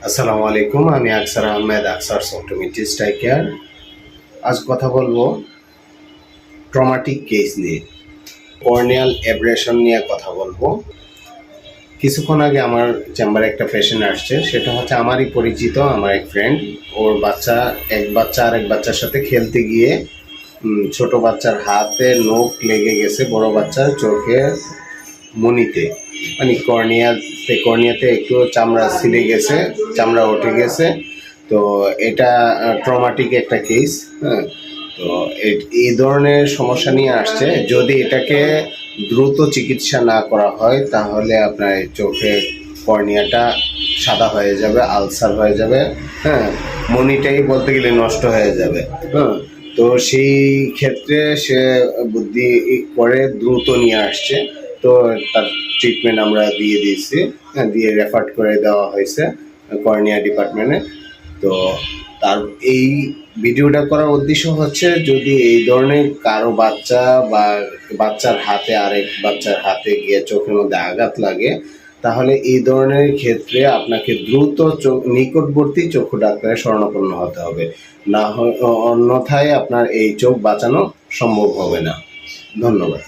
আসসালামু আলাইকুম, আমি আকসার আহমেদ, আকসার অপটোমেট্রিস্ট আই কেয়ার। আজ কথা বলবো ট্রমাটিক কেস নিয়ে, কর্নিয়াল অ্যাব্রেশন নিয়ে কথা বলবো। কিছুক্ষণ আগে আমার চেম্বারে একটা পেশেন্ট আসছে, সেটা হচ্ছে আমারই পরিচিত, আমার এক ফ্রেন্ড। ওর এক বাচ্চা আরেক বাচ্চার সাথে খেলতে গিয়ে ছোট বাচ্চার হাতে নখ লেগে গেছে, বড় বাচ্চার চোখে মনিতে, মানে কর্নিয়াতে একটু চামড়া ছিলে গেছে, চামড়া উঠে গেছে। তো এটা ট্রমাটিক একটা কেস। হ্যাঁ, তো এই ধরনের সমস্যা নিয়ে আসছে। যদি এটাকে দ্রুত চিকিৎসা না করা হয় তাহলে আপনার চোখে কর্নিয়াটা সাদা হয়ে যাবে, আলসার হয়ে যাবে। হ্যাঁ, মনিটাই বলতে গেলে নষ্ট হয়ে যাবে। হ্যাঁ, তো সেই ক্ষেত্রে সে বুদ্ধি করে দ্রুত নিয়ে আসছে। তো তার ট্রিটমেন্ট আমরা দিয়ে দিয়েছি, দিয়ে রেফার করে দেওয়া হয়েছে কর্নিয়া ডিপার্টমেন্টে। তো তার এই ভিডিওটা করার উদ্দেশ্য হচ্ছে, যদি এই ধরনের কারো বাচ্চা বা বাচ্চার হাতে আরেক বাচ্চার হাতে গিয়ে চোখের মধ্যে আঘাত লাগে, তাহলে এই ধরনের ক্ষেত্রে আপনাকে দ্রুত নিকটবর্তী চক্ষু ডাক্তারের শরণাপন্ন হতে হবে। না অন্যথায় আপনার এই চোখ বাঁচানো সম্ভব হবে না। ধন্যবাদ।